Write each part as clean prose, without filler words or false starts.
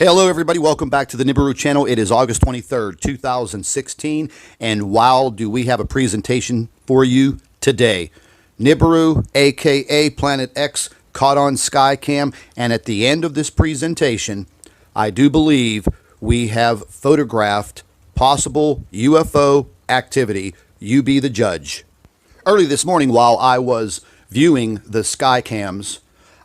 Hello everybody, welcome back to the NIBIRU channel. It is August 23rd, 2016, and wow, do we have a presentation for you today. NIBIRU, aka Planet X, caught on SKYCAM, and at the end of this presentation, I do believe we have photographed possible UFO activity. You be the judge. Early this morning, while I was viewing the SKYCAMs,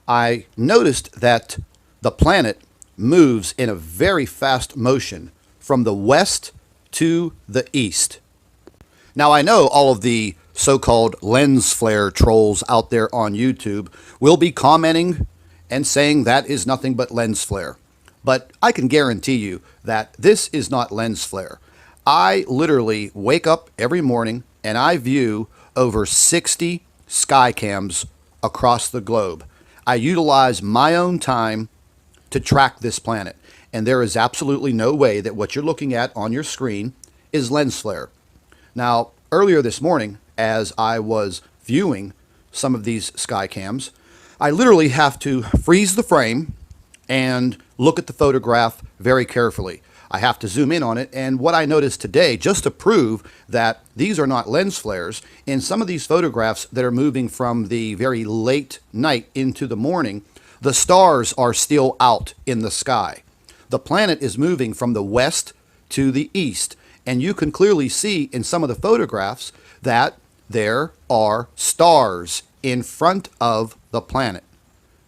I noticed that the planet moves in a very fast motion from the west to the east. Now, I know all of the so-called lens flare trolls out there on YouTube will be commenting and saying that is nothing but lens flare. But I can guarantee you that this is not lens flare. I literally wake up every morning and I view over 60 SKYCAMs across the globe. I utilize my own time to track this planet, and there is absolutely no way that what you're looking at on your screen is lens flare. Now, earlier this morning, as I was viewing some of these SKYCAMs, I literally have to freeze the frame and look at the photograph very carefully. I have to zoom in on it, and what I noticed today, just to prove that these are not lens flares, in some of these photographs that are moving from the very late night into the morning, the stars are still out in the sky. The planet is moving from the west to the east, and you can clearly see in some of the photographs that there are stars in front of the planet.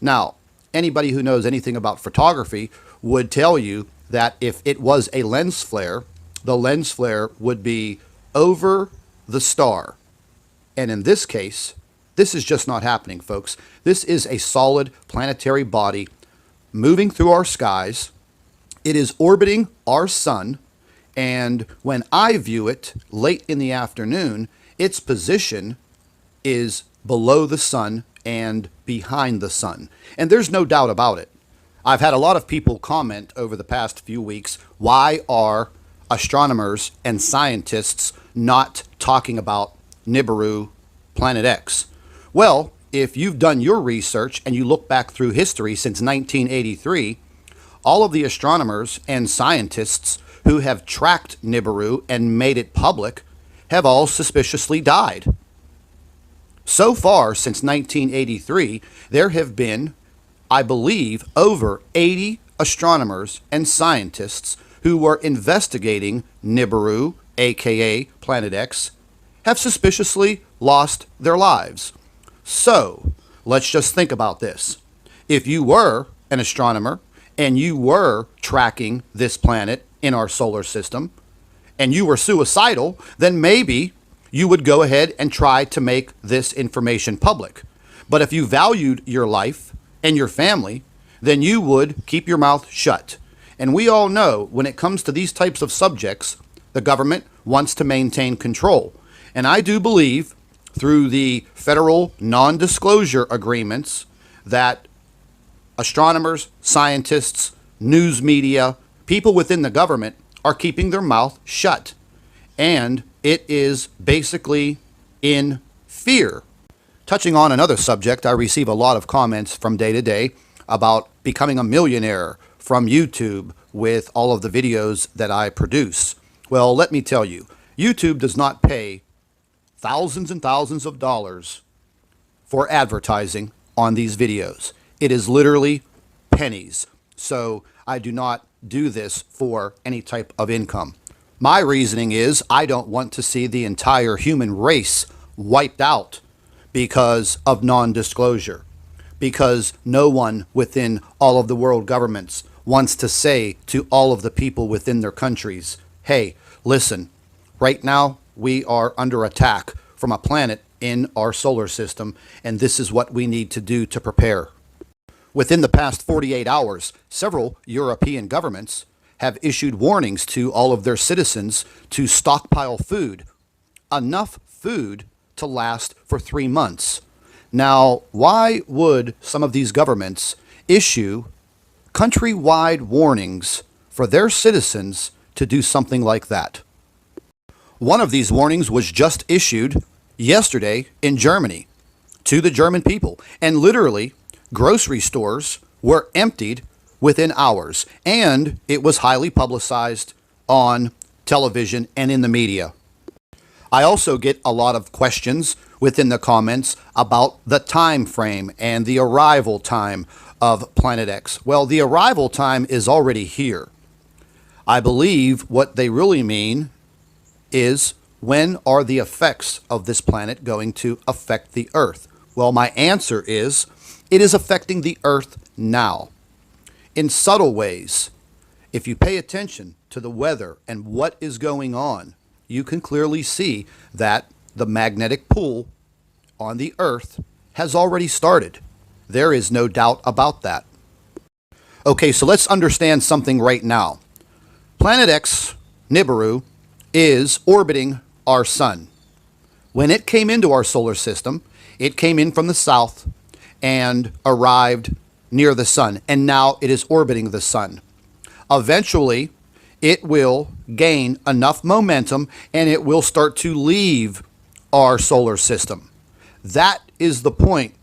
Now, anybody who knows anything about photography would tell you that if it was a lens flare, the lens flare would be over the star. And in this case, this is just not happening, folks. This is a solid planetary body moving through our skies. It is orbiting our sun, and when I view it late in the afternoon, its position is below the sun and behind the sun. And there's no doubt about it. I've had a lot of people comment over the past few weeks, why are astronomers and scientists not talking about NIBIRU, Planet X? Well, if you've done your research and you look back through history since 1983, all of the astronomers and scientists who have tracked NIBIRU and made it public have all suspiciously died. So far, since 1983, there have been, I believe, over 80 astronomers and scientists who were investigating NIBIRU, aka Planet X, have suspiciously lost their lives. So, let's just think about this. If you were an astronomer and you were tracking this planet in our solar system and you were suicidal, then maybe you would go ahead and try to make this information public. But if you valued your life and your family, then you would keep your mouth shut. And we all know when it comes to these types of subjects, the government wants to maintain control. And I do believe through the federal non-disclosure agreements that astronomers, scientists, news media, people within the government are keeping their mouth shut. And it is basically in fear. Touching on another subject, I receive a lot of comments from day to day about becoming a millionaire from YouTube with all of the videos that I produce. Well, let me tell you, YouTube does not pay thousands and thousands of dollars for advertising on these videos. It is literally pennies. So I do not do this for any type of income. My reasoning is I don't want to see the entire human race wiped out because of non-disclosure, because no one within all of the world governments wants to say to all of the people within their countries, hey, listen, right now we are under attack from a planet in our solar system, and this is what we need to do to prepare. Within the past 48 hours, several European governments have issued warnings to all of their citizens to stockpile food, enough food to last for 3 months. Now, why would some of these governments issue countrywide warnings for their citizens to do something like that? One of these warnings was just issued yesterday in Germany to the German people, and literally grocery stores were emptied within hours, and it was highly publicized on television and in the media. I also get a lot of questions within the comments about the time frame and the arrival time of Planet X. Well, the arrival time is already here. I believe what they really mean is, when are the effects of this planet going to affect the Earth? Well, my answer is, it is affecting the Earth now, in subtle ways. If you pay attention to the weather and what is going on, you can clearly see that the magnetic pull on the Earth has already started. There is no doubt about that. Okay, so let's understand something right now. Planet X, NIBIRU, is orbiting our sun. When it came into our solar system, it came in from the south and arrived near the sun, and now it is orbiting the sun. Eventually, it will gain enough momentum and it will start to leave our solar system. That is the point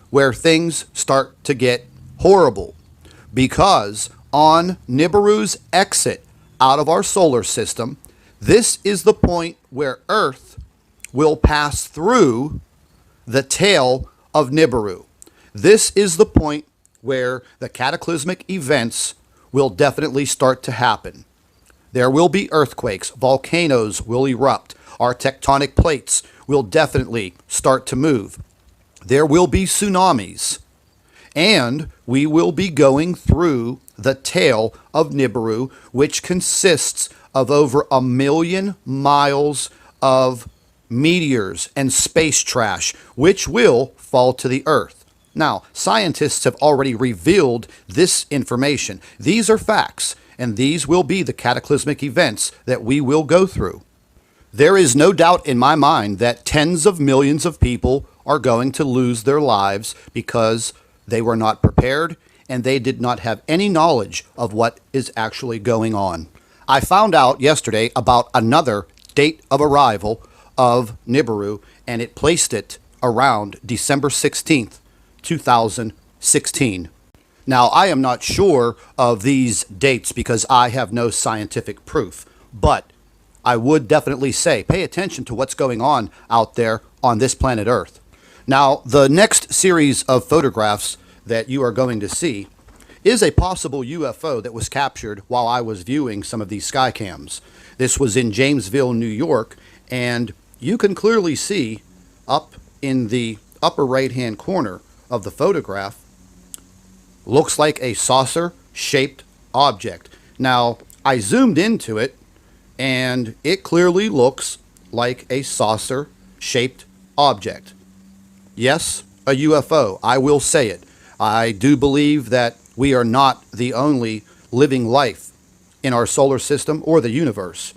where things start to get horrible, because on NIBIRU's exit out of our solar system, this is the point where Earth will pass through the tail of NIBIRU. This is the point where the cataclysmic events will definitely start to happen. There will be earthquakes, volcanoes will erupt, our tectonic plates will definitely start to move. There will be tsunamis, and we will be going through the tail of NIBIRU, which consists of over 1 million miles of meteors and space trash, which will fall to the Earth. Now, scientists have already revealed this information. These are facts, and these will be the cataclysmic events that we will go through. There is no doubt in my mind that tens of millions of people are going to lose their lives because they were not prepared and they did not have any knowledge of what is actually going on. I found out yesterday about another date of arrival of NIBIRU, and it placed it around December 16th, 2016. Now, I am not sure of these dates because I have no scientific proof, but I would definitely say pay attention to what's going on out there on this planet Earth. Now, the next series of photographs that you are going to see is a possible UFO that was captured while I was viewing some of these SKYCAMS. This was in Jamesville, New York, and you can clearly see up in the upper right-hand corner of the photograph, looks like a saucer-shaped object. Now, I zoomed into it, and it clearly looks like a saucer-shaped object. Yes, a UFO. I will say it. I do believe that we are not the only living life in our solar system or the universe.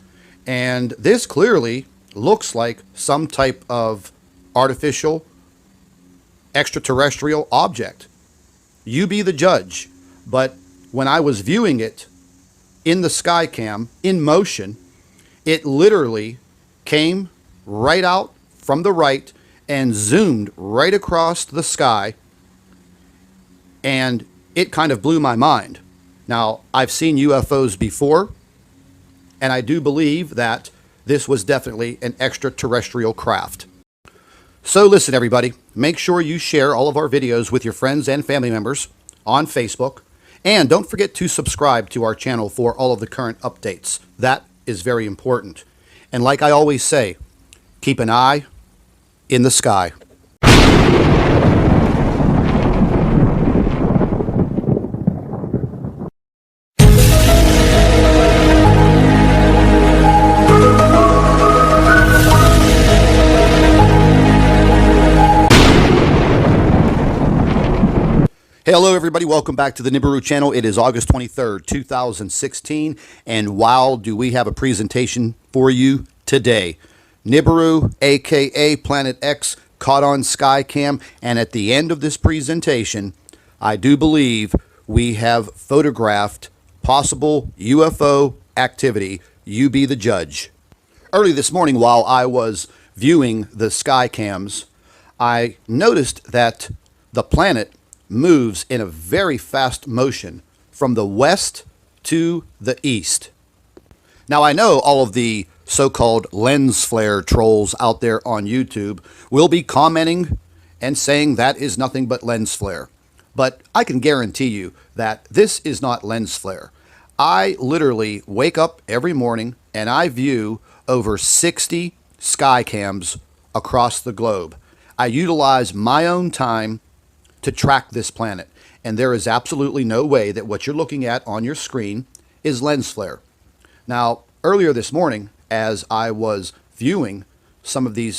And this clearly looks like some type of artificial extraterrestrial object. You be the judge. But when I was viewing it in the SKYCAM in motion, it literally came right out from the right and zoomed right across the sky, and it kind of blew my mind. Now, I've seen UFOs before, and I do believe that this was definitely an extraterrestrial craft. So listen, everybody, make sure you share all of our videos with your friends and family members on Facebook, and don't forget to subscribe to our channel for all of the current updates. That is very important. And like I always say, keep an eye in the sky. Hello everybody, welcome back to the NIBIRU channel. It is August 23rd, 2016, and wow, do we have a presentation for you today. NIBIRU, aka Planet X, caught on SKYCAM, and at the end of this presentation, I do believe we have photographed possible UFO activity. You be the judge. Early this morning while I was viewing the SKYCAMs, I noticed that the planet moves in a very fast motion from the west to the east. Now, I know all of the so-called lens flare trolls out there on YouTube will be commenting and saying that is nothing but lens flare. But I can guarantee you that this is not lens flare. I literally wake up every morning and I view over 60 SKYCAMS across the globe. I utilize my own time to track this planet, and there is absolutely no way that what you're looking at on your screen is lens flare. Now, earlier this morning, as I was viewing some of these